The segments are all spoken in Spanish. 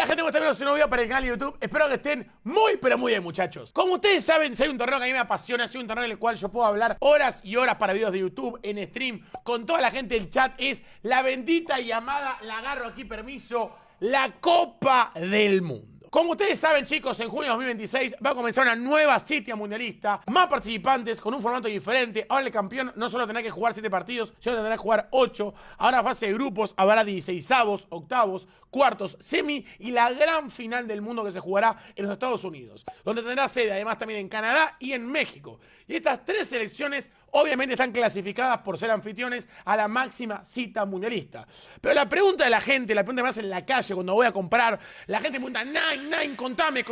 Hola gente, ¿cómo están? Bienvenidos a un nuevo video para el canal de YouTube. Espero que estén muy, pero muy bien, muchachos. Como ustedes saben, si hay un torneo que a mí me apasiona, si hay un torneo en el cual yo puedo hablar horas y horas para videos de YouTube, en stream, con toda la gente del chat, es la bendita y amada, la agarro aquí, permiso, la Copa del Mundo. Como ustedes saben, chicos, en junio de 2026 va a comenzar una nueva cita mundialista, más participantes, con un formato diferente. Ahora el campeón no solo tendrá que jugar 7 partidos, sino tendrá que jugar 8. Ahora fase de grupos habrá 16avos, octavos, cuartos, semi y la gran final del mundo que se jugará en los Estados Unidos, donde tendrá sede además también en Canadá y en México. Y estas 3 selecciones obviamente están clasificadas por ser anfitriones a la máxima cita mundialista. Pero la pregunta de la gente, la pregunta que me hacen en la calle cuando voy a comprar, la gente me pregunta, Nine, contame,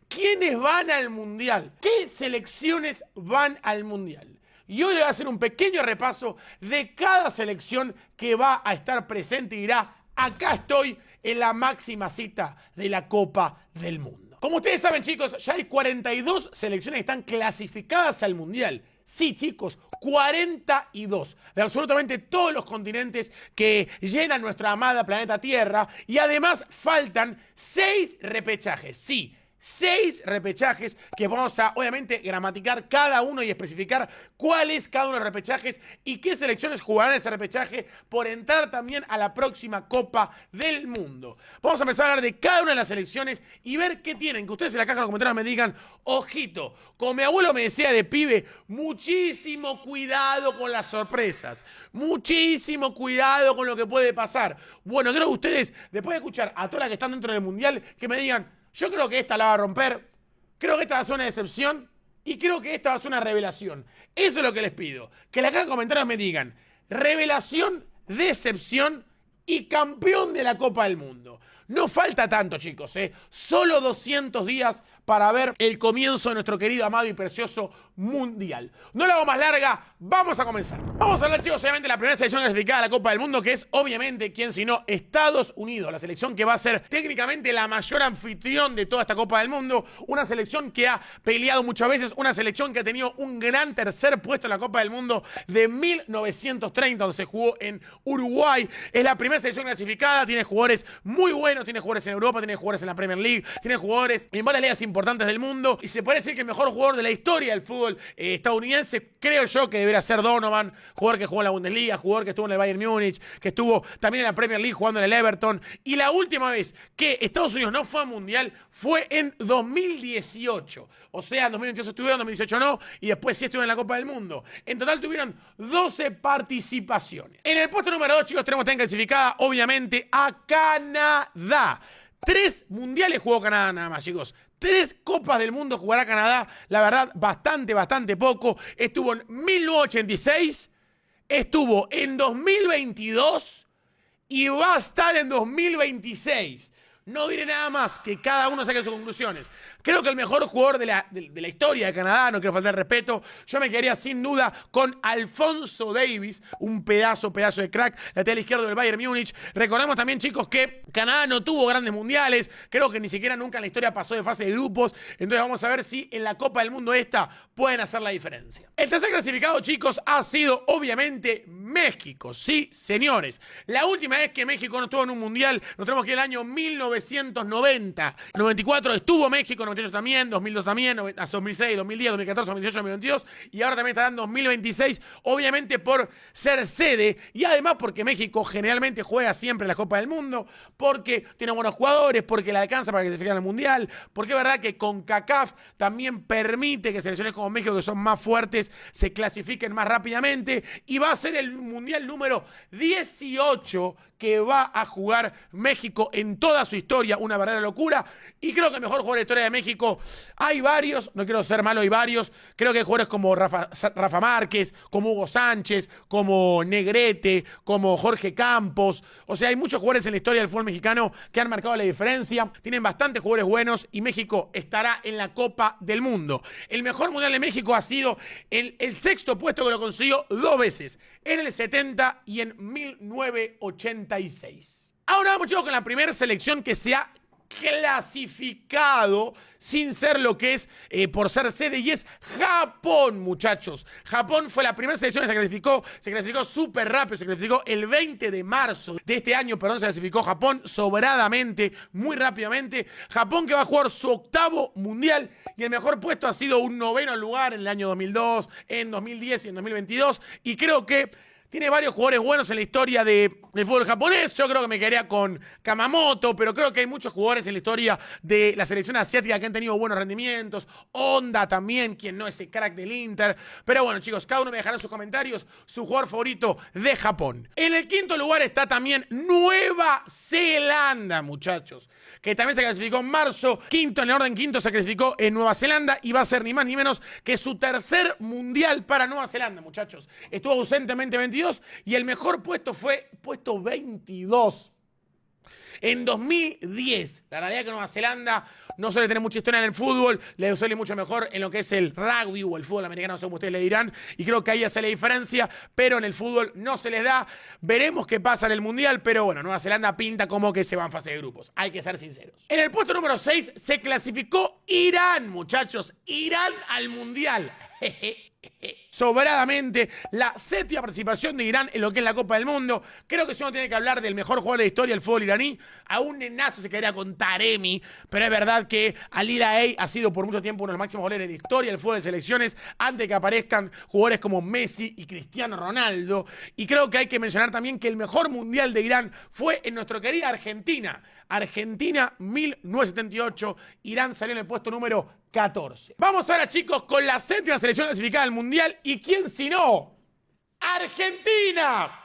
¿quiénes van al mundial? ¿Qué selecciones van al mundial? Y hoy le voy a hacer un pequeño repaso de cada selección que va a estar presente y dirá, acá estoy en la máxima cita de la Copa del Mundo. Como ustedes saben, chicos, ya hay 42 selecciones que están clasificadas al mundial. Sí, chicos, 42 de absolutamente todos los continentes que llenan nuestra amada planeta Tierra. Y además faltan 6 repechajes. Sí, 6 repechajes que vamos a, obviamente, gramaticar cada uno y especificar cuál es cada uno de los repechajes y qué selecciones jugarán ese repechaje por entrar también a la próxima Copa del Mundo. Vamos a empezar a hablar de cada una de las selecciones y ver qué tienen. Que ustedes en la caja de los comentarios me digan, ojito, como mi abuelo me decía de pibe, muchísimo cuidado con las sorpresas. Muchísimo cuidado con lo que puede pasar. Bueno, creo que ustedes, después de escuchar a todas las que están dentro del Mundial, que me digan, yo creo que esta la va a romper, creo que esta va a ser una decepción y creo que esta va a ser una revelación. Eso es lo que les pido. Que en la caja de comentarios me digan revelación, decepción y campeón de la Copa del Mundo. No falta tanto, chicos, Solo 200 días para ver el comienzo de nuestro querido, amado y precioso Mundial. No la hago más larga, vamos a comenzar. Vamos a hablar, chicos, obviamente, de la primera selección clasificada a la Copa del Mundo, que es, obviamente, ¿quién sino? Estados Unidos, la selección que va a ser técnicamente la mayor anfitrión de toda esta Copa del Mundo, una selección que ha peleado muchas veces, una selección que ha tenido un gran tercer puesto en la Copa del Mundo de 1930, donde se jugó en Uruguay. Es la primera selección clasificada, tiene jugadores muy buenos, tiene jugadores en Europa, tiene jugadores en la Premier League, tiene jugadores en varias ligas importantes del mundo, y se puede decir que el mejor jugador de la historia del fútbol estadounidense, creo yo que debería ser Donovan, jugador que jugó en la Bundesliga, jugador que estuvo en el Bayern Múnich, que estuvo también en la Premier League jugando en el Everton. Y la última vez que Estados Unidos no fue a Mundial fue en 2018. O sea, en 2028 estuvieron, en 2018 no, y después sí estuvieron en la Copa del Mundo. En total tuvieron 12 participaciones. En el puesto número 2, chicos, tenemos también clasificada, obviamente, a Canadá. 3 mundiales jugó Canadá nada más, chicos. 3 Copas del Mundo jugará Canadá, la verdad, bastante poco. Estuvo en 1986, estuvo en 2022 y va a estar en 2026. No diré nada más, que cada uno saque sus conclusiones. Creo que el mejor jugador de la historia de Canadá, no quiero faltar el respeto, yo me quedaría sin duda con Alphonso Davies, un pedazo de crack, lateral izquierdo del Bayern Múnich. Recordemos también, chicos, que Canadá no tuvo grandes mundiales, creo que ni siquiera nunca en la historia pasó de fase de grupos, entonces vamos a ver si en la Copa del Mundo esta pueden hacer la diferencia. El tercer clasificado, chicos, ha sido obviamente México, sí, señores. La última vez que México no estuvo en un mundial, nos tenemos que ir el año 1990. 94 estuvo México, 98 también, 2002 también, 2006, 2010, 2014, 2018, 2022 y ahora también estará en 2026, obviamente por ser sede y además porque México generalmente juega siempre en la Copa del Mundo, porque tiene buenos jugadores, porque le alcanza para que se clasifiquen al Mundial, porque es verdad que CONCACAF también permite que selecciones como México, que son más fuertes, se clasifiquen más rápidamente y va a ser el Mundial número 18 que va a jugar México en toda su historia, una verdadera locura. Y creo que el mejor jugador de la historia de México, hay varios, no quiero ser malo, hay varios. Creo que hay jugadores como Rafa Márquez, como Hugo Sánchez, como Negrete, como Jorge Campos. O sea, hay muchos jugadores en la historia del fútbol mexicano que han marcado la diferencia. Tienen bastantes jugadores buenos y México estará en la Copa del Mundo. El mejor mundial de México ha sido el 6º puesto que lo consiguió 2 veces, en el 70 y en 1986. Ahora vamos, chicos, con la primera selección que se ha clasificado sin ser lo que es por ser sede, y es Japón, muchachos. Japón fue la primera selección que se clasificó súper rápido, se clasificó el 20 de marzo de este año, perdón, se clasificó Japón sobradamente, muy rápidamente. Japón que va a jugar su 8º mundial, y el mejor puesto ha sido un 9º lugar en el año 2002, en 2010 y en 2022, y creo que tiene varios jugadores buenos en la historia del fútbol japonés. Yo creo que me quedaría con Kamamoto, pero creo que hay muchos jugadores en la historia de la selección asiática que han tenido buenos rendimientos. Honda también, quien no es ese crack del Inter. Pero bueno, chicos, cada uno me dejará en sus comentarios su jugador favorito de Japón. En el 5º lugar está también Nueva Zelanda, muchachos, que también se clasificó en marzo. En el orden quinto se clasificó en Nueva Zelanda y va a ser ni más ni menos que su 3er mundial para Nueva Zelanda, muchachos. Estuvo ausentemente 22 y el mejor puesto fue puesto 22 en 2010. La realidad es que Nueva Zelanda no suele tener mucha historia en el fútbol, le suele mucho mejor en lo que es el rugby o el fútbol americano, no sé cómo ustedes le dirán, y creo que ahí hace la diferencia, pero en el fútbol no se les da. Veremos qué pasa en el Mundial, pero bueno, Nueva Zelanda pinta como que se va en fase de grupos, hay que ser sinceros. En el puesto número 6 se clasificó Irán, muchachos, Irán al Mundial. Sobradamente, la 7ª participación de Irán en lo que es la Copa del Mundo. Creo que si uno tiene que hablar del mejor jugador de la historia del fútbol iraní, a un nenazo se quedaría con Taremi, pero es verdad que Ali Laei ha sido por mucho tiempo uno de los máximos goleadores de la historia del fútbol de selecciones, antes de que aparezcan jugadores como Messi y Cristiano Ronaldo. Y creo que hay que mencionar también que el mejor mundial de Irán fue en nuestra querida Argentina. Argentina 1978, Irán salió en el puesto número 14. Vamos ahora, chicos, con la 7ª selección clasificada al Mundial. ¿Y quién si no? ¡Argentina!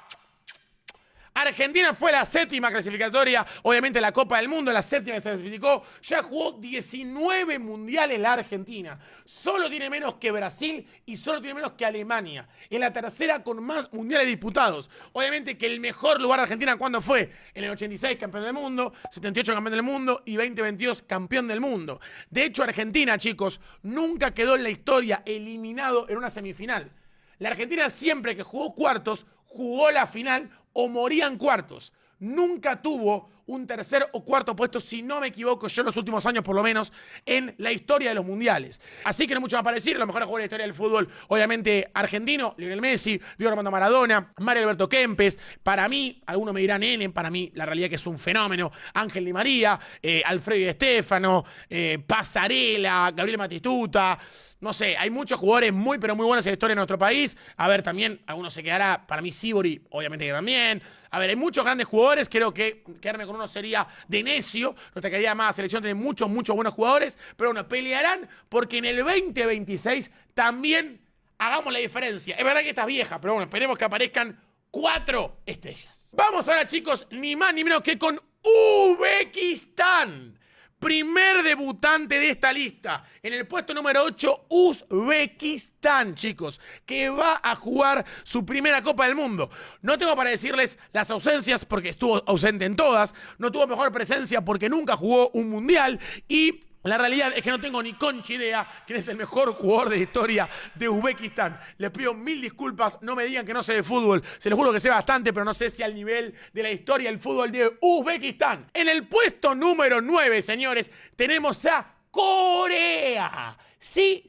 Argentina fue la 7ª clasificatoria, obviamente la Copa del Mundo, la 7ª que se clasificó. Ya jugó 19 mundiales la Argentina. Solo tiene menos que Brasil y solo tiene menos que Alemania. Es la 3ª con más mundiales disputados. Obviamente que el mejor lugar de Argentina, ¿cuándo fue? En el 86 campeón del mundo, 78 campeón del mundo y 2022 campeón del mundo. De hecho, Argentina, chicos, nunca quedó en la historia eliminado en una semifinal. La Argentina siempre que jugó cuartos, jugó la final o moría en cuartos. Nunca tuvo un 3er o 4.º puesto, si no me equivoco, yo en los últimos años por lo menos, en la historia de los mundiales. Así que no hay mucho más para decir. Los mejores jugadores de la historia del fútbol, obviamente argentino, Lionel Messi, Diego Armando Maradona, Mario Alberto Kempes. Para mí, algunos me dirán Nene, para mí la realidad es que es un fenómeno. Ángel Di María, Alfredo Di Stéfano, Pasarela, Gabriel Batistuta. No sé, hay muchos jugadores muy, pero muy buenos en la historia de nuestro país. A ver, también algunos se quedará, para mí Sibori, obviamente que también. A ver, hay muchos grandes jugadores, creo que quedarme con uno sería de necio. Nuestra querida amada selección tiene muchos buenos jugadores, pero bueno, pelearán porque en el 2026 también hagamos la diferencia. Es verdad que esta es vieja, pero bueno, esperemos que aparezcan 4 estrellas. Vamos ahora, chicos, ni más ni menos que con Uzbekistán. Primer debutante de esta lista. En el puesto número 8, Uzbekistán, chicos, que va a jugar su primera Copa del Mundo. No tengo para decirles las ausencias porque estuvo ausente en todas. No tuvo mejor presencia porque nunca jugó un mundial. Y la realidad es que no tengo ni concha idea quién es el mejor jugador de la historia de Uzbekistán. Les pido 1000 disculpas, no me digan que no sé de fútbol. Se los juro que sé bastante, pero no sé si al nivel de la historia del fútbol de Uzbekistán. En el puesto número 9, señores, tenemos a Corea. Sí.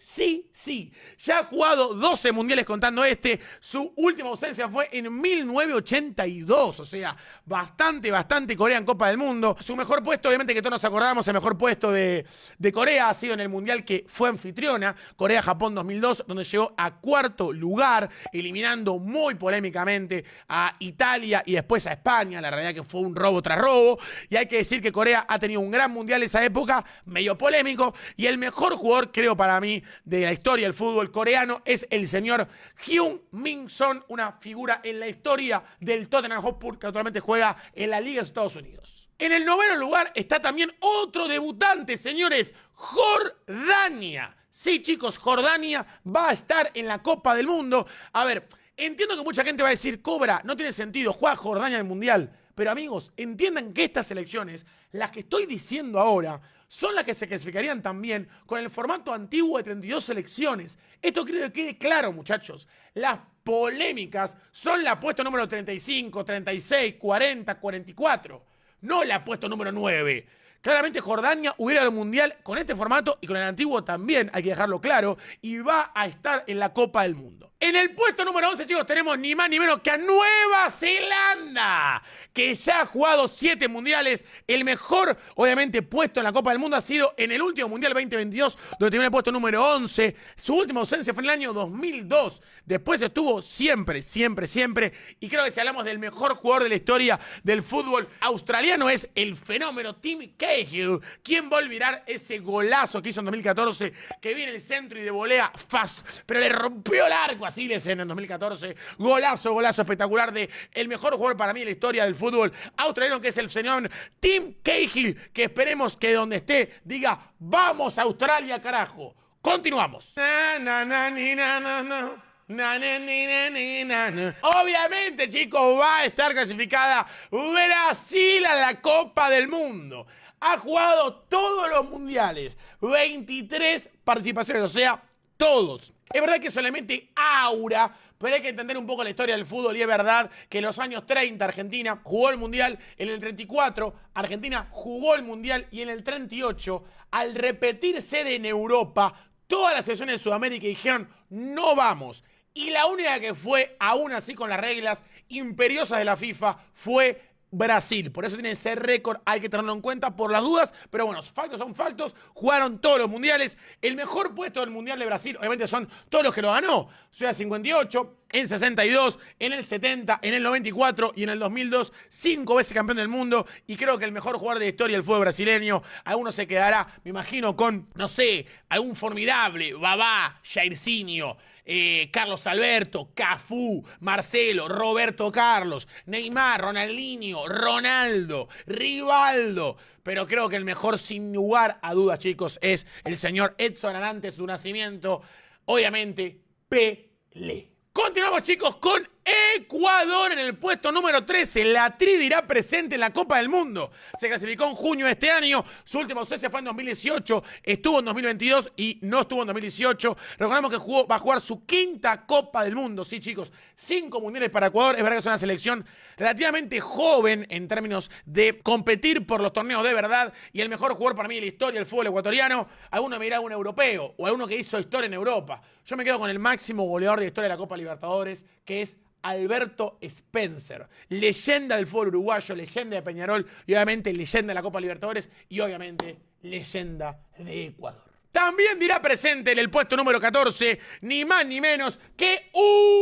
Ya ha jugado 12 mundiales contando este. Su última ausencia fue en 1982. O sea, bastante Corea en Copa del Mundo. Su mejor puesto, obviamente que todos nos acordamos, el mejor puesto de Corea ha sido en el mundial que fue anfitriona. Corea-Japón 2002, donde llegó a 4º lugar, eliminando muy polémicamente a Italia y después a España. La realidad que fue un robo tras robo. Y hay que decir que Corea ha tenido un gran mundial esa época, medio polémico. Y el mejor jugador, creo para mí, de la historia del fútbol coreano es el señor Heung-min Son, una figura en la historia del Tottenham Hotspur, que actualmente juega en la Liga de Estados Unidos. En el 9º lugar está también otro debutante, señores, Jordania. Sí, chicos, Jordania va a estar en la Copa del Mundo. A ver, entiendo que mucha gente va a decir, Cobra, no tiene sentido, juega Jordania en el Mundial. Pero amigos, entiendan que estas selecciones, las que estoy diciendo ahora, son las que se clasificarían también con el formato antiguo de 32 selecciones. Esto quiero que quede claro, muchachos. Las polémicas son la puesto número 35, 36, 40, 44. No la puesto número 9. Claramente Jordania hubiera ido al Mundial con este formato y con el antiguo también, hay que dejarlo claro, y va a estar en la Copa del Mundo. En el puesto número 11, chicos, tenemos ni más ni menos que a Nueva Zelanda, que ya ha jugado 7 mundiales. El mejor, obviamente, puesto en la Copa del Mundo ha sido en el último Mundial 2022, donde terminó el puesto número 11. Su última ausencia fue en el año 2002. Después estuvo siempre. Y creo que si hablamos del mejor jugador de la historia del fútbol australiano es el fenómeno Tim Cahill. ¿Quién va a olvidar ese golazo que hizo en 2014? Que viene el centro y de volea fast, pero le rompió el arco así de escena en 2014. Golazo espectacular de el mejor jugador para mí de la historia del fútbol australiano, que es el señor Tim Cahill, que esperemos que donde esté diga, vamos a Australia, carajo. Continuamos. Obviamente, chicos, va a estar clasificada Brasil a la Copa del Mundo. Ha jugado todos los mundiales, 23 participaciones, o sea, todos. Es verdad que solamente aura, pero hay que entender un poco la historia del fútbol y es verdad que en los años 30 Argentina jugó el Mundial, en el 34 Argentina jugó el Mundial y en el 38, al repetir sede en Europa, todas las selecciones de Sudamérica dijeron no vamos. Y la única que fue, aún así con las reglas imperiosas de la FIFA, fue Brasil. Por eso tiene ese récord, hay que tenerlo en cuenta por las dudas, pero bueno, factos son factos, jugaron todos los mundiales. El mejor puesto del mundial de Brasil, obviamente, son todos los que lo ganó. O sea, 58, en 62, en el 70, en el 94 y en el 2002, 5 veces campeón del mundo. Y creo que el mejor jugador de la historia del fútbol brasileño, alguno se quedará, me imagino, con, no sé, algún formidable Babá, Jairzinho, Carlos Alberto, Cafú, Marcelo, Roberto Carlos, Neymar, Ronaldinho, Ronaldo, Rivaldo. Pero creo que el mejor, sin lugar a dudas, chicos, es el señor Edson Arantes, su nacimiento, obviamente, Pelé. Continuamos, chicos, con Ecuador en el puesto número 13. La Tri dirá presente en la Copa del Mundo. Se clasificó en junio de este año. Su última ausencia fue en 2018. Estuvo en 2022 y no estuvo en 2018. Recordamos que va a jugar su 5ª Copa del Mundo. Sí, chicos, 5 mundiales para Ecuador. Es verdad que es una selección relativamente joven en términos de competir por los torneos de verdad. Y el mejor jugador para mí de la historia del fútbol ecuatoriano, alguno me dirá un europeo o alguno que hizo historia en Europa. Yo me quedo con el máximo goleador de la historia de la Copa Libertadores, que es Alberto Spencer, leyenda del fútbol uruguayo, leyenda de Peñarol y obviamente leyenda de la Copa Libertadores y obviamente leyenda de Ecuador. También dirá presente en el puesto número 14, ni más ni menos que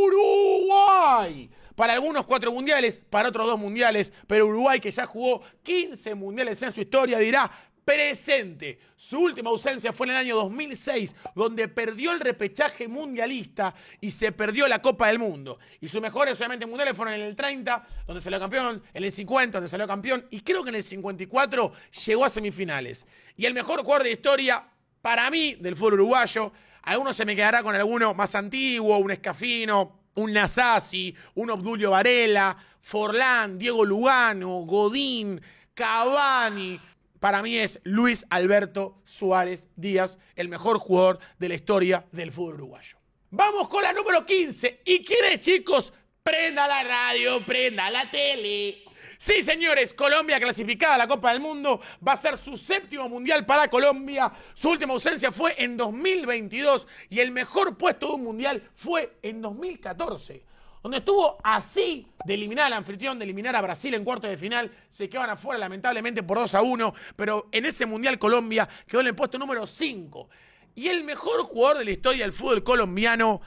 Uruguay. Para algunos 4 mundiales, para otros 2 mundiales, pero Uruguay, que ya jugó 15 mundiales en su historia, dirá presente. Su última ausencia fue en el año 2006, donde perdió el repechaje mundialista y se perdió la Copa del Mundo. Y sus mejores, obviamente, mundiales fueron en el 30, donde salió campeón, en el 50, donde salió campeón, y creo que en el 54 llegó a semifinales. Y el mejor jugador de historia, para mí, del fútbol uruguayo, alguno se me quedará con alguno más antiguo, un Escafino, un Nasasi, un Obdulio Varela, Forlán, Diego Lugano, Godín, Cavani. Para mí es Luis Alberto Suárez Díaz, el mejor jugador de la historia del fútbol uruguayo. Vamos con la número 15. ¿Y quién es, chicos? Prenda la radio, prenda la tele. Sí, señores, Colombia clasificada a la Copa del Mundo. Va a ser su 7º mundial para Colombia. Su última ausencia fue en 2022 y el mejor puesto de un mundial fue en 2014. Donde estuvo así de eliminar al anfitrión, de eliminar a Brasil en cuartos de final. Se quedaban afuera lamentablemente por 2-1, pero en ese mundial Colombia quedó en el puesto número 5. Y el mejor jugador de la historia del fútbol colombiano...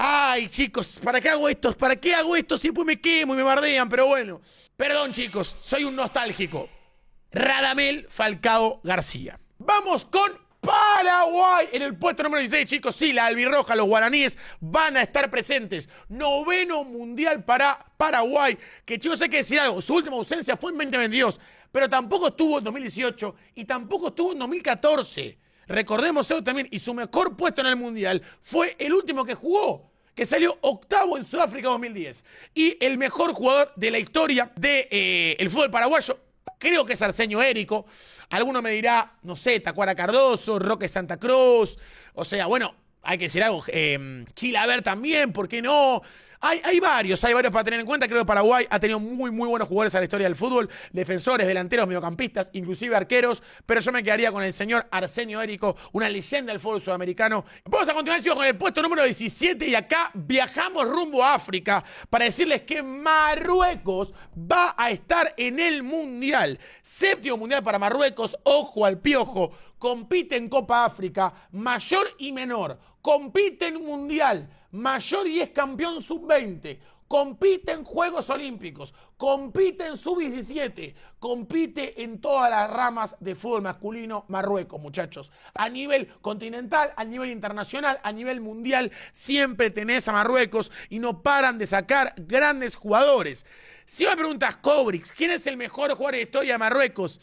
Ay, chicos, ¿para qué hago esto? ¿Para qué hago esto si después me quemo y me bardean? Pero bueno, perdón, chicos, soy un nostálgico. Radamel Falcao García. Vamos con Paraguay en el puesto número 16, chicos. Sí, la albirroja, los guaraníes van a estar presentes. 9º mundial para Paraguay. Que, chicos, hay que decir algo. Su última ausencia fue en 2022, pero tampoco estuvo en 2018 y tampoco estuvo en 2014. Recordemos eso también. Y su mejor puesto en el mundial fue el último que jugó, que salió 8º en Sudáfrica 2010. Y el mejor jugador de la historia del fútbol paraguayo, creo que es Arsenio Érico. Alguno me dirá, no sé, Tacuara Cardoso, Roque Santa Cruz. O sea, bueno, hay que decir algo. Chilaver también, ¿por qué no? Hay varios para tener en cuenta. Creo que Paraguay ha tenido muy buenos jugadores a la historia del fútbol, defensores, delanteros, mediocampistas, inclusive arqueros, pero yo me quedaría con el señor Arsenio Érico, una leyenda del fútbol sudamericano. Vamos a continuar, chicos, con el puesto número 17 y acá viajamos rumbo a África para decirles que Marruecos va a estar en el Mundial. Séptimo Mundial para Marruecos, ojo al piojo, compite en Copa África, mayor y menor, compite en Mundial, mayor y es campeón sub-20, compite en Juegos Olímpicos, compite en sub-17, compite en todas las ramas de fútbol masculino Marruecos, muchachos. A nivel continental, a nivel internacional, a nivel mundial, siempre tenés a Marruecos y no paran de sacar grandes jugadores. Si me preguntas, Cobrix, ¿quién es el mejor jugador de historia de Marruecos?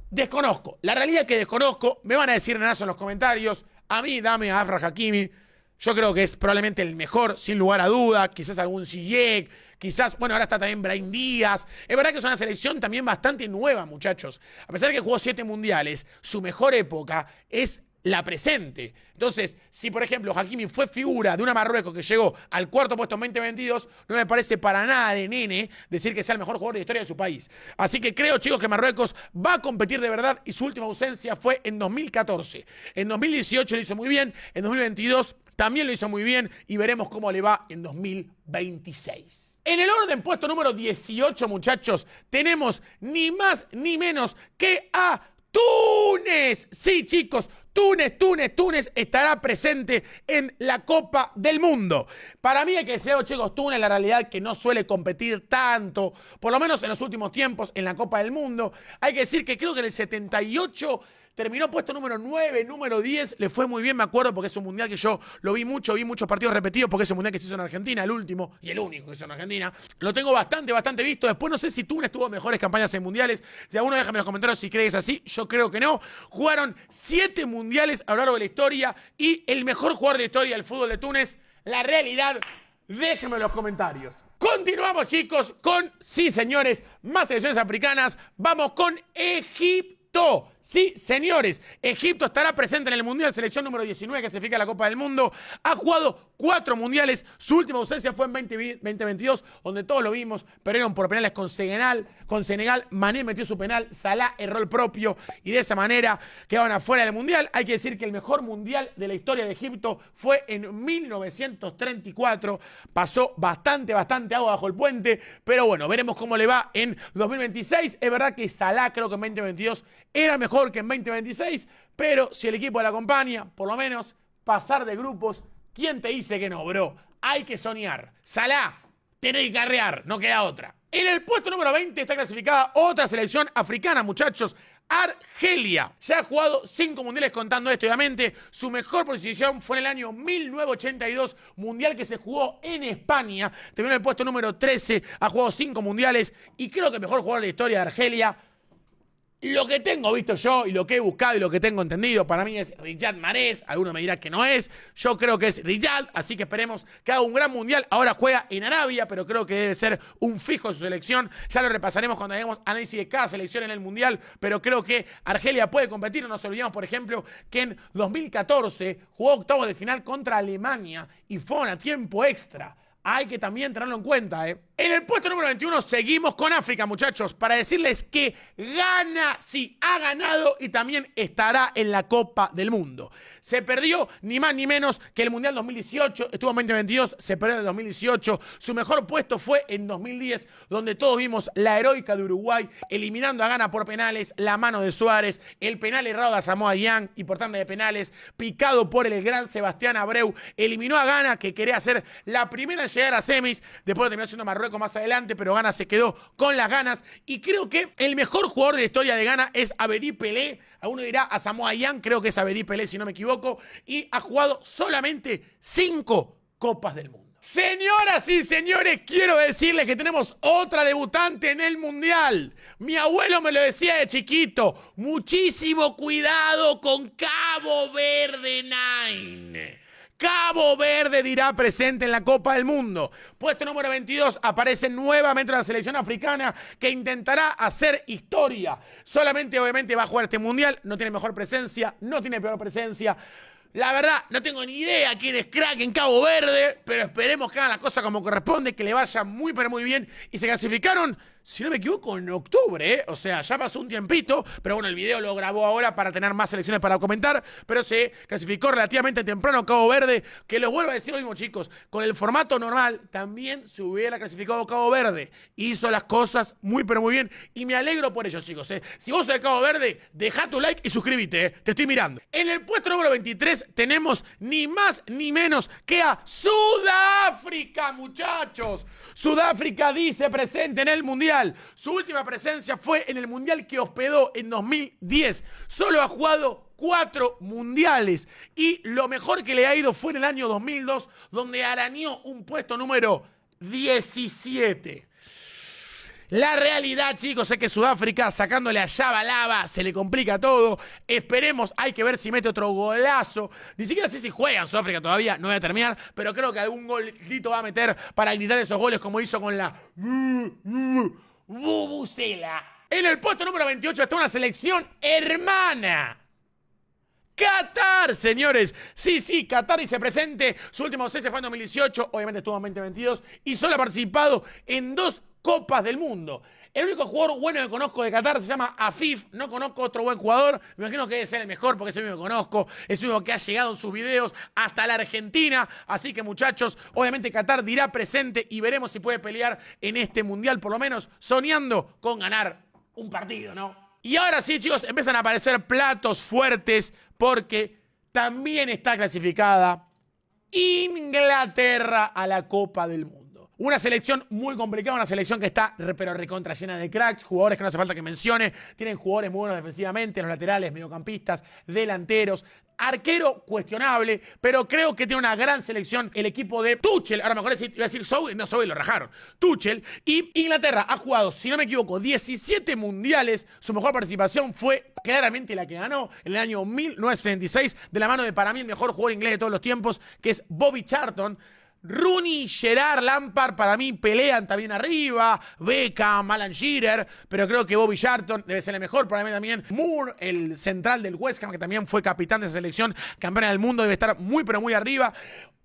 Desconozco. La realidad es que desconozco. Me van a decir nenazo en los comentarios. A mí, dame a Achraf Hakimi. Yo creo que es probablemente el mejor, sin lugar a duda. Quizás algún Ziyech, quizás, bueno, ahora está también Brahim Díaz. Es verdad que es una selección también bastante nueva, muchachos. A pesar de que jugó 7 mundiales, su mejor época es la presente. Entonces, si por ejemplo Hakimi fue figura de una Marruecos que llegó al cuarto puesto en 2022, no me parece para nada de nene decir que sea el mejor jugador de la historia de su país. Así que creo, chicos, que Marruecos va a competir de verdad y su última ausencia fue en 2014. En 2018 lo hizo muy bien, en 2022 también lo hizo muy bien y veremos cómo le va en 2026. En el orden puesto número 18, muchachos, tenemos ni más ni menos que a Túnez. Sí, chicos, Túnez estará presente en la Copa del Mundo. Para mí hay que decirlo, chicos, Túnez la realidad que no suele competir tanto, por lo menos en los últimos tiempos en la Copa del Mundo. Hay que decir que creo que en el 78 terminó puesto número 9, número 10, le fue muy bien, me acuerdo, porque es un mundial que yo lo vi mucho, vi muchos partidos repetidos, porque es un mundial que se hizo en Argentina, el último y el único que se hizo en Argentina. Lo tengo bastante visto. Después no sé si Túnez tuvo mejores campañas en mundiales. Si alguno déjame en los comentarios si crees así, yo creo que no. Jugaron 7 mundiales a lo largo de la historia y el mejor jugador de la historia del fútbol de Túnez, la realidad, déjenme en los comentarios. Continuamos, chicos, con, sí, señores, más selecciones africanas. Vamos con Egipto. Sí, señores, Egipto estará presente en el Mundial, selección número 19 que clasifica a la Copa del Mundo. Ha jugado 4 mundiales, su última ausencia fue en 2022, donde todos lo vimos, perdieron por penales con Senegal. Mané metió su penal, Salah erró el propio y de esa manera quedaron afuera del Mundial. Hay que decir que el mejor Mundial de la historia de Egipto fue en 1934, pasó bastante agua bajo el puente, pero bueno, veremos cómo le va en 2026. Es verdad que Salah creo que en 2022 era mejor que en 2026, pero si el equipo le acompaña, por lo menos pasar de grupos, ¿quién te dice que no, bro? Hay que soñar. Salah, tenés que carrear, no queda otra. En el puesto número 20 está clasificada otra selección africana, muchachos. Argelia. Ya ha jugado 5 mundiales contando esto, obviamente. Su mejor posición fue en el año 1982, mundial que se jugó en España. Terminó en el puesto número 13, ha jugado 5 mundiales y creo que el mejor jugador de la historia de Argelia. Lo que tengo visto yo y lo que he buscado y lo que tengo entendido, para mí es Riyad Mahrez. Alguno me dirá que no es. Yo creo que es Riyad, así que esperemos que haga un gran mundial. Ahora juega en Arabia, pero creo que debe ser un fijo de su selección. Ya lo repasaremos cuando hagamos análisis de cada selección en el mundial, pero creo que Argelia puede competir. No nos olvidemos, por ejemplo, que en 2014 jugó octavos de final contra Alemania y fue a tiempo extra. Hay que también tenerlo en cuenta, ¿eh? En el puesto número 21 seguimos con África, muchachos, para decirles que gana, sí, ha ganado y también estará en la Copa del Mundo. Se perdió ni más ni menos que el Mundial 2018, estuvo en 2022, se perdió en el 2018. Su mejor puesto fue en 2010, donde todos vimos la heroica de Uruguay, eliminando a Ghana por penales, la mano de Suárez, el penal errado a Samoa Gyan y por tanda de penales, picado por el gran Sebastián Abreu, eliminó a Ghana, que quería ser la primera en llegar a semis, después terminó siendo Marruecos más adelante, pero Ghana se quedó con las ganas y creo que el mejor jugador de la historia de Ghana es Abedi Pelé. Alguno dirá a Samoa Gyan, creo que es Abedi Pelé si no me equivoco, y ha jugado solamente 5 Copas del Mundo. Señoras y señores, quiero decirles que tenemos otra debutante en el Mundial. Mi abuelo me lo decía de chiquito, muchísimo cuidado con Cabo Verde 9. Cabo Verde dirá presente en la Copa del Mundo. Puesto número 22 aparece nuevamente la selección africana que intentará hacer historia. Solamente obviamente va a jugar este mundial, no tiene mejor presencia, no tiene peor presencia. La verdad, no tengo ni idea quién es crack en Cabo Verde, pero esperemos que hagan las cosas como corresponde, que le vaya muy pero muy bien. Y se clasificaron, si no me equivoco, en octubre, ¿eh? O sea, ya pasó un tiempito, pero bueno, el video lo grabó ahora para tener más selecciones para comentar, pero se clasificó relativamente temprano Cabo Verde, que les vuelvo a decir lo mismo, chicos, con el formato normal también se hubiera clasificado Cabo Verde. Hizo las cosas muy pero muy bien y me alegro por ello, chicos, ¿eh? Si vos sos de Cabo Verde, deja tu like y suscríbete, ¿eh? Te estoy mirando. En el puesto número 23 tenemos ni más ni menos que a Sudáfrica, muchachos. Sudáfrica dice presente en el Mundial. Su última presencia fue en el Mundial que hospedó en 2010. Solo ha jugado 4 mundiales y lo mejor que le ha ido fue en el año 2002, donde arañó un puesto número 17. La realidad, chicos, es que Sudáfrica, sacándole a Shabalaba, se le complica todo. Esperemos, hay que ver si mete otro golazo. Ni siquiera sé si juega en Sudáfrica todavía, no voy a terminar, pero creo que algún golito va a meter para gritar esos goles como hizo con la Vuvuzela. En el puesto número 28 está una selección hermana. Qatar, señores. Sí, Qatar dice presente. Su última ausencia fue en 2018, obviamente estuvo en 2022 y solo ha participado en 2 Copas del Mundo. El único jugador bueno que conozco de Qatar se llama Afif. No conozco otro buen jugador. Me imagino que debe ser el mejor porque es el único que conozco. Es el único que ha llegado en sus videos hasta la Argentina. Así que, muchachos, obviamente Qatar dirá presente y veremos si puede pelear en este Mundial, por lo menos soñando con ganar un partido, ¿no? Y ahora sí, chicos, empiezan a aparecer platos fuertes porque también está clasificada Inglaterra a la Copa del Mundo. Una selección muy complicada, una selección que está pero recontra llena de cracks, jugadores que no hace falta que mencione, tienen jugadores muy buenos defensivamente, los laterales, mediocampistas, delanteros, arquero cuestionable, pero creo que tiene una gran selección el equipo de Tuchel. Ahora mejor iba a decir Southgate, no, Southgate lo rajaron. Tuchel. Y Inglaterra ha jugado, si no me equivoco, 17 mundiales. Su mejor participación fue claramente la que ganó en el año 1966 de la mano de, para mí, el mejor jugador inglés de todos los tiempos, que es Bobby Charlton. Rooney, Gerrard, Lampard, para mí pelean también arriba. Beckham, Alan Shearer, pero creo que Bobby Charlton debe ser el mejor. Para mí también Moore, el central del West Ham, que también fue capitán de esa selección, campeona del mundo, debe estar muy pero muy arriba.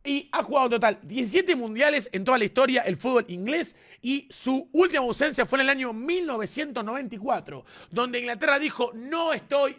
Y ha jugado en total 17 mundiales en toda la historia el fútbol inglés y su última ausencia fue en el año 1994, donde Inglaterra dijo no estoy,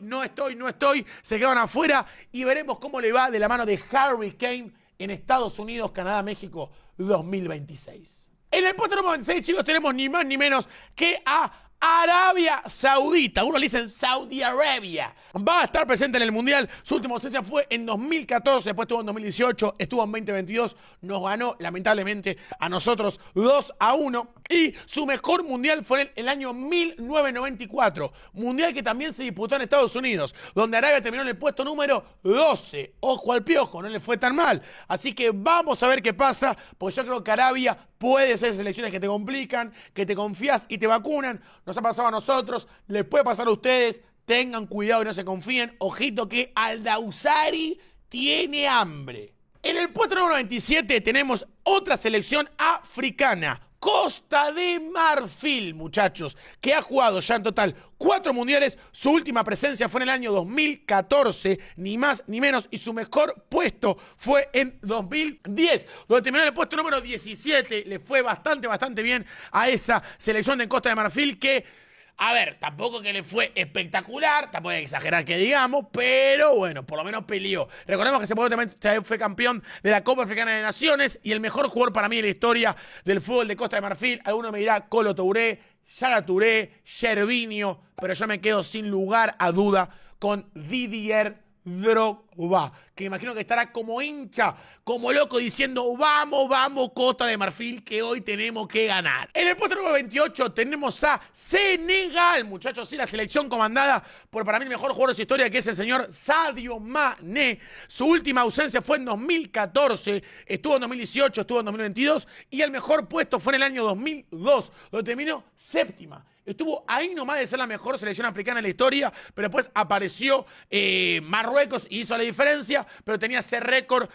se quedaron afuera y veremos cómo le va de la mano de Harry Kane en Estados Unidos, Canadá, México 2026. En el puesto número 26, chicos, tenemos ni más ni menos que a Arabia Saudita. Unos le dicen Saudi Arabia. Va a estar presente en el Mundial. Su última ausencia fue en 2014, después estuvo en 2018, estuvo en 2022. Nos ganó, lamentablemente, a nosotros 2-1. Y su mejor Mundial fue en el año 1994. Mundial que también se disputó en Estados Unidos, donde Arabia terminó en el puesto número 12. Ojo al piojo, no le fue tan mal. Así que vamos a ver qué pasa, porque yo creo que Arabia puede ser selecciones que te complican, que te confías y te vacunan. Nos ha pasado a nosotros, les puede pasar a ustedes. Tengan cuidado y no se confíen. Ojito que Al-Dawsari tiene hambre. En el puesto número 27 tenemos otra selección africana. Costa de Marfil, muchachos, que ha jugado ya en total 4 mundiales. Su última presencia fue en el año 2014, ni más ni menos, y su mejor puesto fue en 2010, donde terminó en el puesto número 17. Le fue bastante bien a esa selección de Costa de Marfil que, a ver, tampoco que le fue espectacular, tampoco hay que exagerar que digamos, pero bueno, por lo menos peleó. Recordemos que ese jugador también fue campeón de la Copa Africana de Naciones y el mejor jugador para mí en la historia del fútbol de Costa de Marfil. Alguno me dirá Kolo Touré, Yaya Touré, Gervinho, pero yo me quedo sin lugar a duda con Didier Drogba, que imagino que estará como hincha, como loco, diciendo vamos Costa de Marfil, que hoy tenemos que ganar. En el puesto número 28 tenemos a Senegal, muchachos, sí, la selección comandada por para mí el mejor jugador de su historia, que es el señor Sadio Mané. Su última ausencia fue en 2014, estuvo en 2018, estuvo en 2022 y el mejor puesto fue en el año 2002, donde terminó séptima. Estuvo ahí nomás de ser la mejor selección africana en la historia, pero después apareció Marruecos y hizo la diferencia, pero tenía ese récord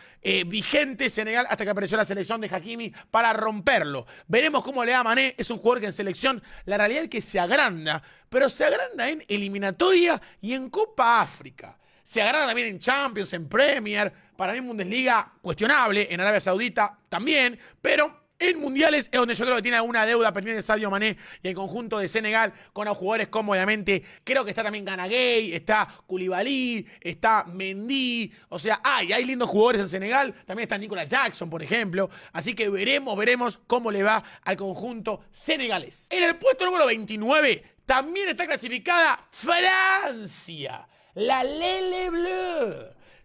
vigente Senegal hasta que apareció la selección de Hakimi para romperlo. Veremos cómo le da a Mané. Es un jugador que en selección, la realidad es que se agranda, pero se agranda en eliminatoria y en Copa África. se agarran también en Champions, en Premier, para mí en Bundesliga cuestionable, en Arabia Saudita también, pero en mundiales es donde yo creo que tiene alguna deuda pendiente de Sadio Mané y el conjunto de Senegal con los jugadores como obviamente, creo que está también Gana Gueye, está Koulibaly, está Mendy, o sea, hay lindos jugadores en Senegal, también está Nicolas Jackson, por ejemplo, así que veremos cómo le va al conjunto senegalés. En el puesto número 29 también está clasificada Francia, la Lele Bleu.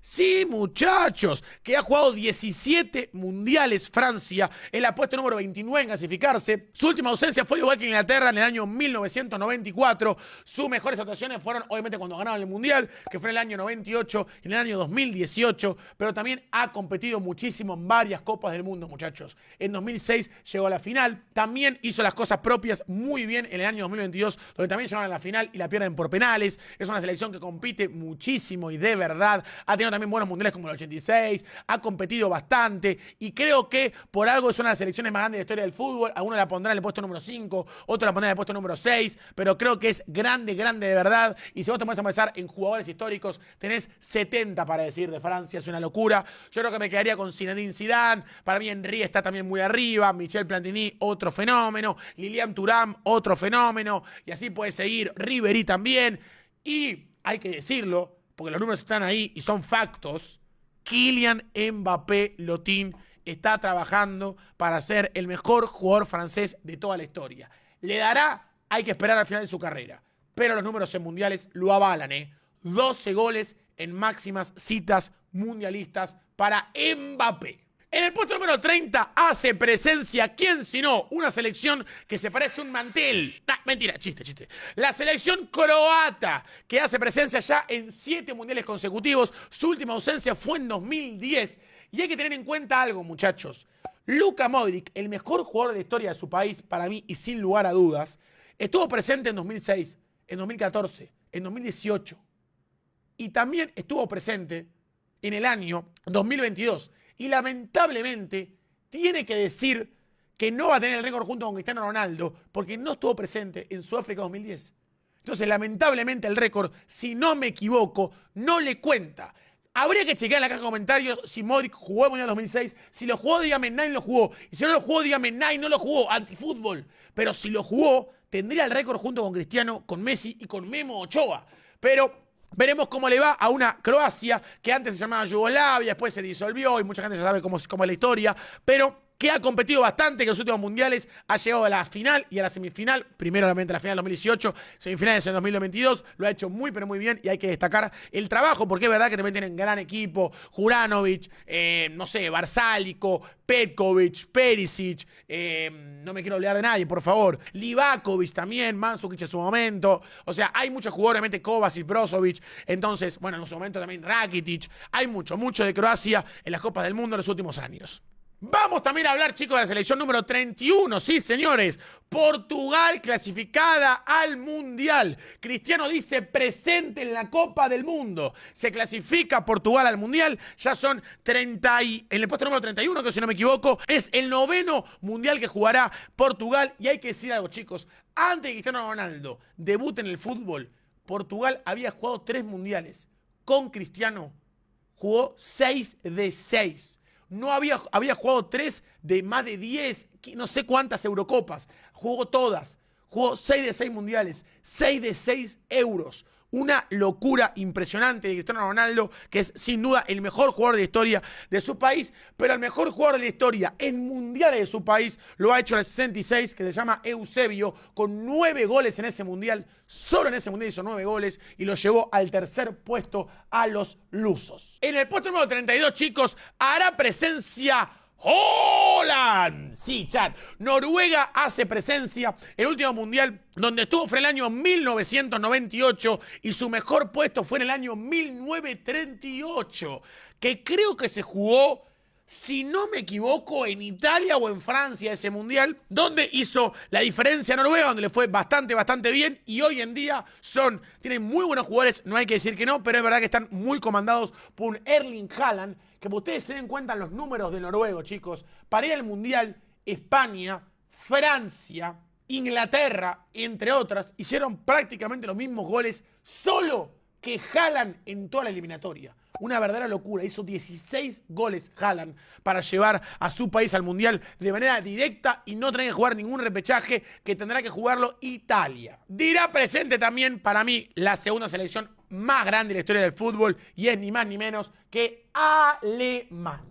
Sí, muchachos, que ha jugado 17 mundiales Francia, en la puesta número 29 en clasificarse. Su última ausencia fue igual que Inglaterra en el año 1994. Sus mejores actuaciones fueron obviamente cuando ganaron el mundial, que fue en el año 98 y en el año 2018, pero también ha competido muchísimo en varias copas del mundo, muchachos. En 2006 llegó a la final, también hizo las cosas propias muy bien en el año 2022, donde también llegaron a la final y la pierden por penales. Es una selección que compite muchísimo y de verdad ha tenido también buenos mundiales como el 86, ha competido bastante y creo que por algo es una de las selecciones más grandes de la historia del fútbol. Algunos la pondrán en el puesto número 5, otros la pondrán en el puesto número 6, pero creo que es grande de verdad. Y si vos te pones a pensar en jugadores históricos, tenés 70 para decir de Francia, es una locura. Yo creo que me quedaría con Zinedine Zidane, para mí Henry está también muy arriba, Michel Platini, otro fenómeno, Lilian Thuram, otro fenómeno, y así puede seguir, Ribéry también, y hay que decirlo, porque los números están ahí y son factos, Kylian Mbappé Lotin está trabajando para ser el mejor jugador francés de toda la historia. ¿Le dará? Hay que esperar al final de su carrera. Pero los números en mundiales lo avalan, 12 goles en máximas citas mundialistas para Mbappé. En el puesto número 30 hace presencia, ¿quién sino? Una selección que se parece a un mantel. Mentira, chiste. La selección croata, que hace presencia ya en 7 mundiales consecutivos. Su última ausencia fue en 2010. Y hay que tener en cuenta algo, muchachos. Luka Modric, el mejor jugador de la historia de su país, para mí y sin lugar a dudas, estuvo presente en 2006, en 2014, en 2018. Y también estuvo presente en el año 2022. Y lamentablemente tiene que decir que no va a tener el récord junto con Cristiano Ronaldo porque no estuvo presente en Sudáfrica 2010. Entonces, lamentablemente el récord, si no me equivoco, no le cuenta. Habría que chequear en la caja de comentarios si Modric jugó el Mundial 2006. Si lo jugó, dígame, Nine lo jugó. Y si no lo jugó, dígame, Nine no lo jugó. Antifútbol. Pero si lo jugó, tendría el récord junto con Cristiano, con Messi y con Memo Ochoa. Pero veremos cómo le va a una Croacia que antes se llamaba Yugoslavia, después se disolvió y mucha gente ya sabe cómo es la historia, pero que ha competido bastante, que en los últimos mundiales ha llegado a la final y a la semifinal, primero obviamente a la final del 2018, semifinales en 2022, lo ha hecho muy pero muy bien y hay que destacar el trabajo, porque es verdad que también tienen gran equipo, Juranovic, no sé, Barsálico, Petkovic, Perisic, no me quiero olvidar de nadie, por favor, Livakovic también, Mandzukic en su momento, o sea, hay muchos jugadores, obviamente Kovacic, Brozovic, entonces, bueno, en su momento también Rakitic, hay mucho de Croacia en las Copas del Mundo en los últimos años. Vamos también a hablar, chicos, de la selección número 31. Sí, señores. Portugal clasificada al Mundial. Cristiano dice presente en la Copa del Mundo. Se clasifica Portugal al Mundial. Ya son 30 en el puesto número 31, que si no me equivoco, es el 9º Mundial que jugará Portugal. Y hay que decir algo, chicos. Antes de que Cristiano Ronaldo debute en el fútbol, Portugal había jugado 3 mundiales. Con Cristiano jugó 6 de 6. No había jugado 3 de más de 10, no sé cuántas Eurocopas. Jugó todas. Jugó 6 de 6 mundiales, 6 de 6 euros. Una locura impresionante de Cristiano Ronaldo, que es sin duda el mejor jugador de la historia de su país, pero el mejor jugador de la historia en mundiales de su país lo ha hecho en el 66, que se llama Eusebio, con 9 goles en ese mundial. Solo en ese mundial hizo 9 goles y lo llevó al tercer puesto a los lusos. En el puesto número 32, chicos, hará presencia Holland. Sí, chat. Noruega hace presencia. El último mundial donde estuvo fue en el año 1998 y su mejor puesto fue en el año 1938, que creo que se jugó, si no me equivoco, en Italia o en Francia ese mundial, donde hizo la diferencia a Noruega, donde le fue bastante bien, y hoy en día tienen muy buenos jugadores, no hay que decir que no, pero es verdad que están muy comandados por un Erling Haaland, que ustedes se den cuenta en los números de noruego, chicos. Para ir al Mundial, España, Francia, Inglaterra, entre otras, hicieron prácticamente los mismos goles solo que Haaland en toda la eliminatoria. Una verdadera locura. Hizo 16 goles Haaland para llevar a su país al Mundial de manera directa y no tener que jugar ningún repechaje, que tendrá que jugarlo Italia. Dirá presente también, para mí, la segunda selección más grande de la historia del fútbol, y es ni más ni menos que Alemania.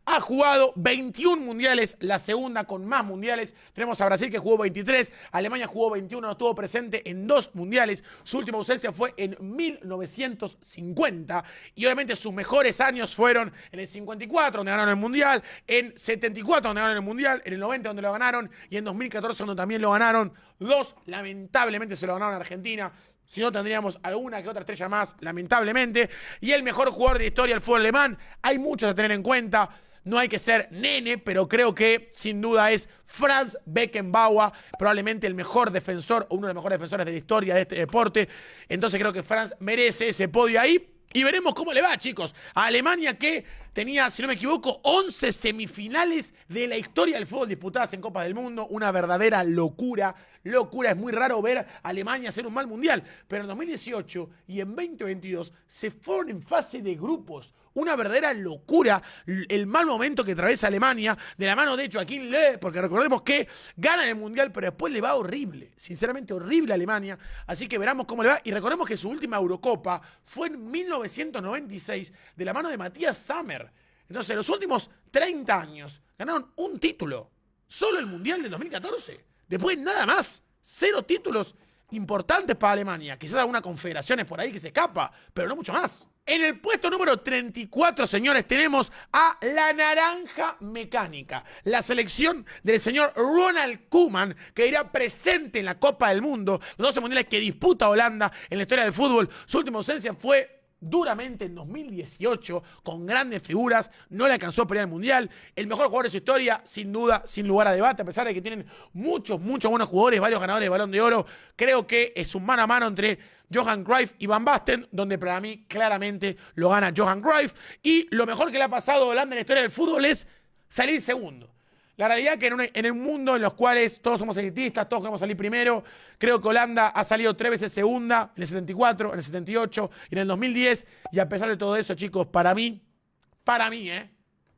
Ha jugado 21 mundiales, la segunda con más mundiales. Tenemos a Brasil que jugó 23, Alemania jugó 21, no estuvo presente en 2 mundiales. Su última ausencia fue en 1950 y obviamente sus mejores años fueron en el 54, donde ganaron el mundial, en 74, donde ganaron el mundial, en el 90, donde lo ganaron, y en 2014, donde también lo ganaron. 2, lamentablemente, se lo ganaron a Argentina. Si no, tendríamos alguna que otra estrella más, lamentablemente. Y el mejor jugador de historia del fútbol alemán. Hay muchos a tener en cuenta. No hay que ser nene, pero creo que sin duda es Franz Beckenbauer, probablemente el mejor defensor o uno de los mejores defensores de la historia de este deporte. Entonces creo que Franz merece ese podio ahí. Y veremos cómo le va, chicos, a Alemania, que tenía, si no me equivoco, 11 semifinales de la historia del fútbol disputadas en Copas del Mundo. Una verdadera locura. Locura. Es muy raro ver a Alemania hacer un mal mundial. Pero en 2018 y en 2022 se fueron en fase de grupos. Una verdadera locura el mal momento que atraviesa Alemania, de la mano de Joachim Löw, porque recordemos que gana el mundial, pero después le va horrible. Sinceramente horrible a Alemania. Así que veremos cómo le va. Y recordemos que su última Eurocopa fue en 1996, de la mano de Matthias Sammer. Entonces, los últimos 30 años ganaron un título. Solo el mundial del 2014. Después nada más. 0 títulos importantes para Alemania. Quizás algunas confederaciones por ahí que se escapa, pero no mucho más. En el puesto número 34, señores, tenemos a la Naranja Mecánica, la selección del señor Ronald Koeman, que irá presente en la Copa del Mundo, los 12 mundiales que disputa Holanda en la historia del fútbol. Su última ausencia fue duramente en 2018, con grandes figuras, no le alcanzó a pelear el Mundial. El mejor jugador de su historia, sin duda, sin lugar a debate, a pesar de que tienen muchos buenos jugadores, varios ganadores de Balón de Oro. Creo que es un mano a mano entre Johan Cruyff y Van Basten, donde para mí claramente lo gana Johan Cruyff. Y lo mejor que le ha pasado a Holanda en la historia del fútbol es salir segundo. La realidad es que en el mundo en los cuales todos somos elitistas, todos queremos salir primero, creo que Holanda ha salido 3 veces segunda, en el 74, en el 78 y en el 2010. Y a pesar de todo eso, chicos, para mí, y me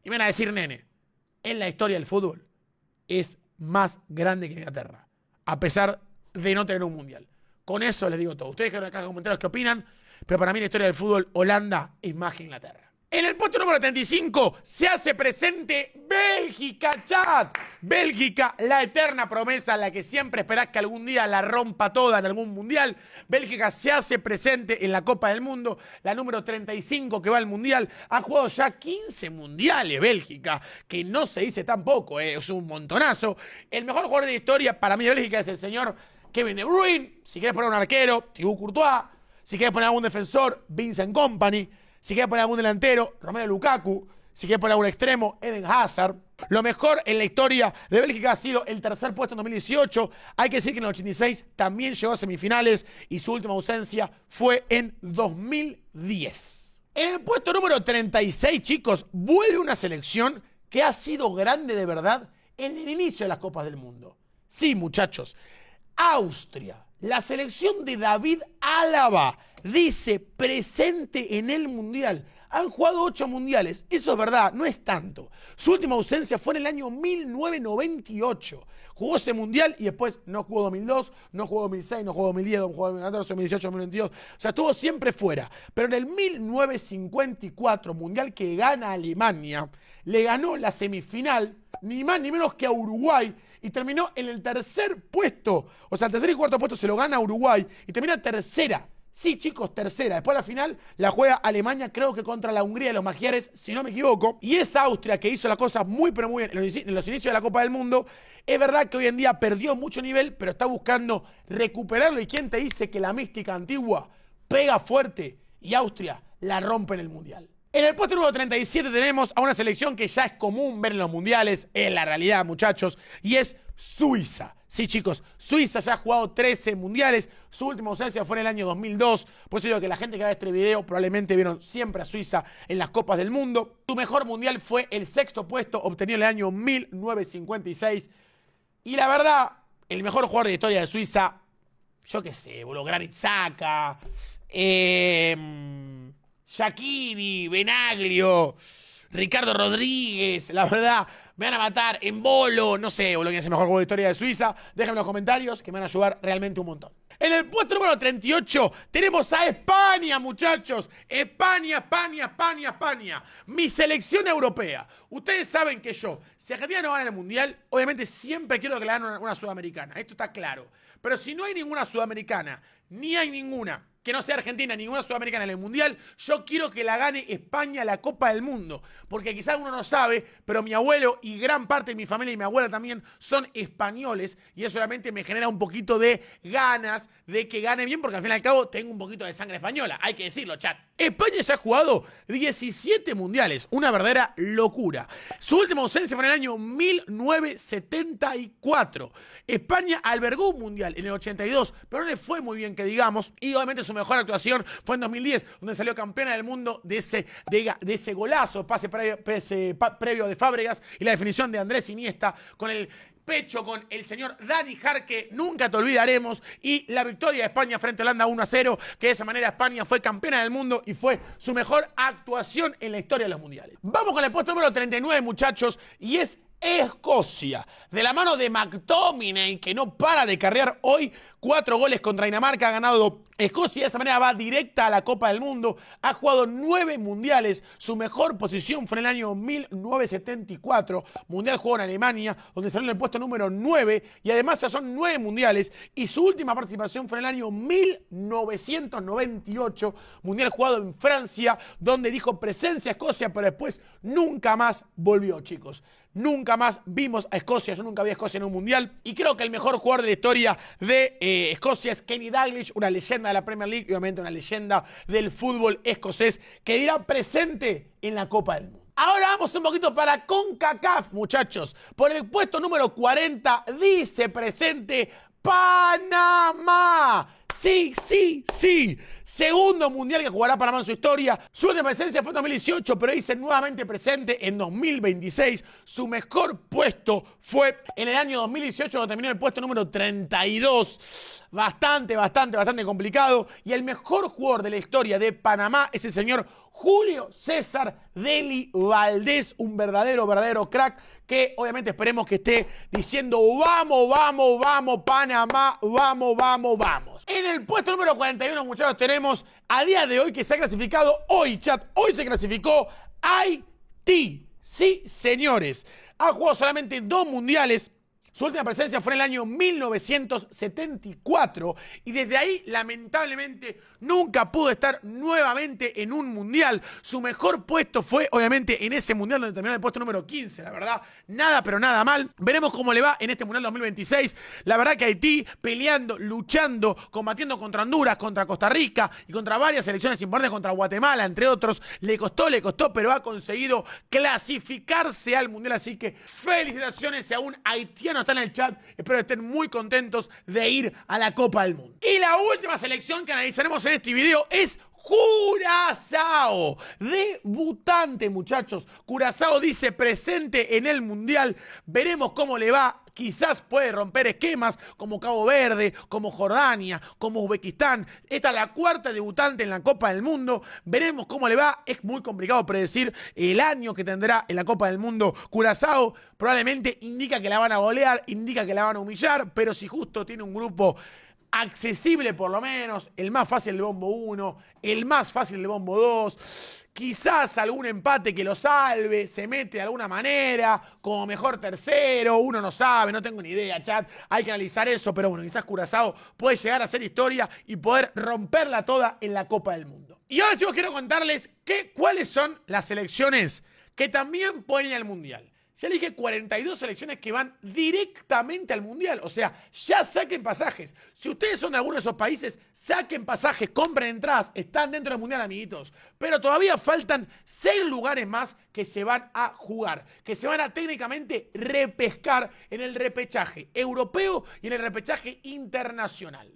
van a decir nene, en la historia del fútbol es más grande que Inglaterra, a pesar de no tener un mundial. Con eso les digo todo. Ustedes dejen acá en los comentarios qué opinan, pero para mí en la historia del fútbol, Holanda es más que Inglaterra. En el puesto número 35 se hace presente Bélgica, chat. Bélgica, la eterna promesa, la que siempre esperás que algún día la rompa toda en algún mundial. Bélgica se hace presente en la Copa del Mundo, la número 35 que va al mundial. Ha jugado ya 15 mundiales Bélgica, que no se dice tampoco, es un montonazo. El mejor jugador de la historia para mí de Bélgica es el señor Kevin De Bruyne. Si quieres poner un arquero, Thibaut Courtois. Si quieres poner algún defensor, Vincent Kompany. Si quieres poner algún delantero, Romelu Lukaku. Si quieres poner algún extremo, Eden Hazard. Lo mejor en la historia de Bélgica ha sido el tercer puesto en 2018. Hay que decir que en el 86 también llegó a semifinales y su última ausencia fue en 2010. En el puesto número 36, chicos, vuelve una selección que ha sido grande de verdad en el inicio de las Copas del Mundo. Sí, muchachos. Austria, la selección de David Álava, dice presente en el Mundial. Han jugado 8 mundiales, eso es verdad, no es tanto. Su última ausencia fue en el año 1998. Jugó ese mundial y después no jugó 2002, no jugó 2006, no jugó 2010, no jugó 2014, 2018, 2022. O sea, estuvo siempre fuera. Pero en el 1954, mundial que gana Alemania, le ganó la semifinal, ni más ni menos que a Uruguay, y terminó en el tercer puesto. O sea, el tercer y cuarto puesto se lo gana a Uruguay y termina tercera. Sí, chicos, tercera. Después la final la juega Alemania, creo que contra la Hungría de los Magiares, si no me equivoco. Y es Austria, que hizo las cosas muy, pero muy bien en los inicios de la Copa del Mundo. Es verdad que hoy en día perdió mucho nivel, pero está buscando recuperarlo. ¿Y quién te dice que la mística antigua pega fuerte y Austria la rompe en el Mundial? En el puesto número 37 tenemos a una selección que ya es común ver en los mundiales, en la realidad, muchachos, y es Suiza. Sí, chicos, Suiza ya ha jugado 13 mundiales, su última ausencia fue en el año 2002, por eso digo que la gente que ve este video probablemente vieron siempre a Suiza en las Copas del Mundo. Su mejor mundial fue el 6º puesto, obtenido en el año 1956, y la verdad, el mejor jugador de la historia de Suiza, yo qué sé, boludo, Granit Xhaka, Shaqiri, Benaglio, Ricardo Rodríguez, la verdad, me van a matar. Embolo, no sé, boludo, quién es el mejor juego de historia de Suiza. Déjenme en los comentarios que me van a ayudar realmente un montón. En el puesto número 38 tenemos a España, muchachos. España, España, España, España. Mi selección europea. Ustedes saben que yo, si Argentina no gana el Mundial, obviamente siempre quiero que le gane una sudamericana. Esto está claro. Pero si no hay ninguna sudamericana, ni hay ninguna que no sea Argentina, ninguna sudamericana en el Mundial, yo quiero que la gane España la Copa del Mundo. Porque quizás uno no sabe, pero mi abuelo y gran parte de mi familia y mi abuela también son españoles. Y eso obviamente me genera un poquito de ganas de que gane bien, porque al fin y al cabo tengo un poquito de sangre española. Hay que decirlo, chat. España ya ha jugado 17 mundiales, una verdadera locura. Su última ausencia fue en el año 1974. España albergó un mundial en el 82, pero no le fue muy bien, que digamos, y obviamente su mejor actuación fue en 2010, donde salió campeona del mundo de ese golazo, pase previo de Fábregas y la definición de Andrés Iniesta con el pecho con el señor Dani Jarque, nunca te olvidaremos, y la victoria de España frente a Holanda 1-0, que de esa manera España fue campeona del mundo y fue su mejor actuación en la historia de los mundiales. Vamos con el puesto número 39, muchachos, y es Escocia, de la mano de McTominay, que no para de carrear hoy, 4 goles contra Dinamarca, ha ganado Escocia, de esa manera va directa a la Copa del Mundo, ha jugado 9 mundiales, su mejor posición fue en el año 1974, mundial jugó en Alemania, donde salió en el puesto número 9, y además ya son 9 mundiales, y su última participación fue en el año 1998, mundial jugado en Francia, donde dijo presencia a Escocia, pero después nunca más volvió, chicos. Nunca más vimos a Escocia, yo nunca vi a Escocia en un mundial, y creo que el mejor jugador de la historia de Escocia es Kenny Dalglish, una leyenda de la Premier League y obviamente una leyenda del fútbol escocés que dirá presente en la Copa del Mundo. Ahora vamos un poquito para CONCACAF, muchachos. Por el puesto número 40 dice presente Panamá. Sí, sí, sí. Segundo mundial que jugará Panamá en su historia. Su última presencia fue en 2018, pero dice nuevamente presente en 2026. Su mejor puesto fue en el año 2018, donde terminó en el puesto número 32. Bastante complicado. Y el mejor jugador de la historia de Panamá es el señor Julio César Deli Valdés, un verdadero crack, que obviamente esperemos que esté diciendo vamos, vamos, vamos, Panamá, vamos, vamos, vamos. En el puesto número 41, muchachos, tenemos a día de hoy que se ha clasificado, hoy, chat, hoy se clasificó Haití. Sí, señores, ha jugado solamente 2 mundiales. Su última presencia fue en el año 1974 y desde ahí, lamentablemente, nunca pudo estar nuevamente en un mundial. Su mejor puesto fue, obviamente, en ese mundial donde terminó en el puesto número 15. La verdad, nada, pero nada mal. Veremos cómo le va en este mundial 2026. La verdad que Haití peleando, luchando, combatiendo contra Honduras, contra Costa Rica y contra varias selecciones importantes, contra Guatemala, entre otros. Le costó, pero ha conseguido clasificarse al mundial. Así que felicitaciones si aún haitiano está en el chat, espero que estén muy contentos de ir a la Copa del Mundo. Y la última selección que analizaremos en este video es Curazao, debutante, muchachos. Curazao dice presente en el Mundial, veremos cómo le va. Quizás puede romper esquemas como Cabo Verde, como Jordania, como Uzbekistán. Esta es la 4ª debutante en la Copa del Mundo. Veremos cómo le va. Es muy complicado predecir el año que tendrá en la Copa del Mundo Curazao. Probablemente indica que la van a golear, indica que la van a humillar, pero si justo tiene un grupo accesible por lo menos, el más fácil de Bombo 1, el más fácil de Bombo 2, quizás algún empate que lo salve, se mete de alguna manera, como mejor tercero, uno no sabe, no tengo ni idea, chat, hay que analizar eso, pero bueno, quizás Curazao puede llegar a hacer historia y poder romperla toda en la Copa del Mundo. Y ahora yo quiero contarles cuáles son las selecciones que también pueden ir al Mundial. Ya le dije 42 selecciones que van directamente al Mundial. O sea, ya saquen pasajes. Si ustedes son de alguno de esos países, saquen pasajes, compren entradas. Están dentro del Mundial, amiguitos. Pero todavía faltan 6 lugares más que se van a jugar. Que se van a técnicamente repescar en el repechaje europeo y en el repechaje internacional.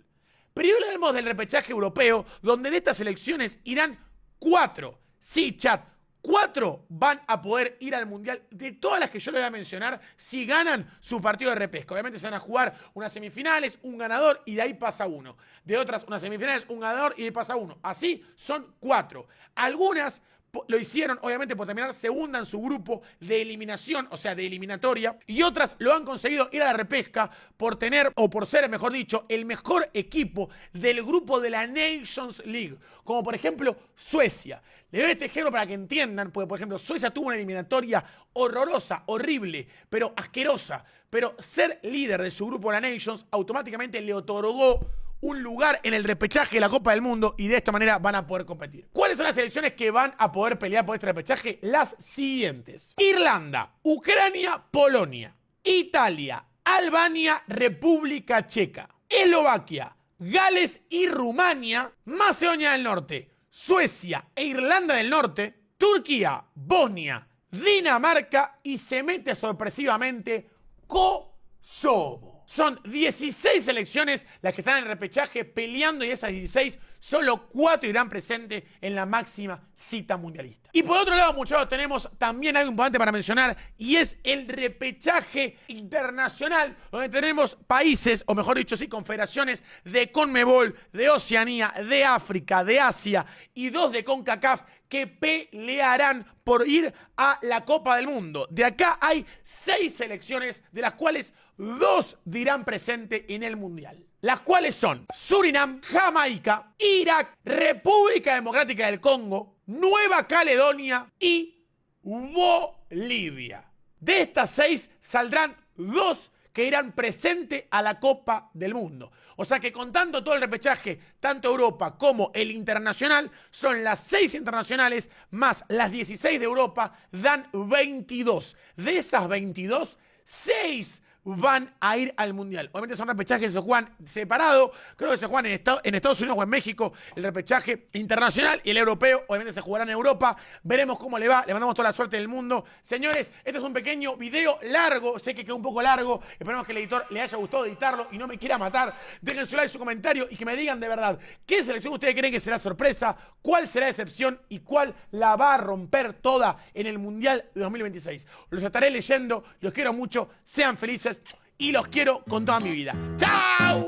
Primero hablemos del repechaje europeo, donde de estas selecciones irán 4. Sí, chat. 4 van a poder ir al Mundial de todas las que yo les voy a mencionar si ganan su partido de repesca. Obviamente se van a jugar unas semifinales, un ganador y de ahí pasa uno. De otras, unas semifinales, un ganador y de ahí pasa uno. Así son 4. Algunas lo hicieron, obviamente, por terminar segunda en su grupo de eliminación, o sea, de eliminatoria, y otras lo han conseguido ir a la repesca por tener, o por ser, mejor dicho, el mejor equipo del grupo de la Nations League, como por ejemplo Suecia. Les doy este ejemplo para que entiendan, porque por ejemplo Suecia tuvo una eliminatoria horrorosa, horrible, pero asquerosa, pero ser líder de su grupo de la Nations automáticamente le otorgó un lugar en el repechaje de la Copa del Mundo y de esta manera van a poder competir. ¿Cuáles son las selecciones que van a poder pelear por este repechaje? Las siguientes: Irlanda, Ucrania, Polonia, Italia, Albania, República Checa, Eslovaquia, Gales y Rumania, Macedonia del Norte, Suecia e Irlanda del Norte, Turquía, Bosnia, Dinamarca y se mete sorpresivamente Kosovo. Son 16 selecciones las que están en el repechaje peleando y de esas 16, solo 4 irán presentes en la máxima cita mundialista. Y por otro lado, muchachos, tenemos también algo importante para mencionar y es el repechaje internacional, donde tenemos países, o mejor dicho, sí, confederaciones de CONMEBOL, de Oceanía, de África, de Asia y 2 de CONCACAF que pelearán por ir a la Copa del Mundo. De acá hay 6 selecciones, de las cuales 2 dirán presente en el Mundial. Las cuales son Surinam, Jamaica, Irak, República Democrática del Congo, Nueva Caledonia y Bolivia. De estas 6 saldrán 2 que irán presente a la Copa del Mundo. O sea que contando todo el repechaje, tanto Europa como el internacional, son las 6 internacionales más las 16 de Europa, dan 22. De esas 22, 6 van a ir al Mundial. Obviamente son repechajes que se juegan separado. Creo que se juegan en Estados Unidos o en México. El repechaje internacional y el europeo obviamente se jugarán en Europa. Veremos cómo le va. Le mandamos toda la suerte del mundo. Señores, este es un pequeño video largo. Sé que quedó un poco largo. Esperemos que el editor le haya gustado editarlo y no me quiera matar. Dejen su like, su comentario y que me digan de verdad qué selección ustedes creen que será sorpresa, cuál será excepción y cuál la va a romper toda en el Mundial de 2026. Los estaré leyendo. Los quiero mucho. Sean felices. Y los quiero con toda mi vida. ¡Chao!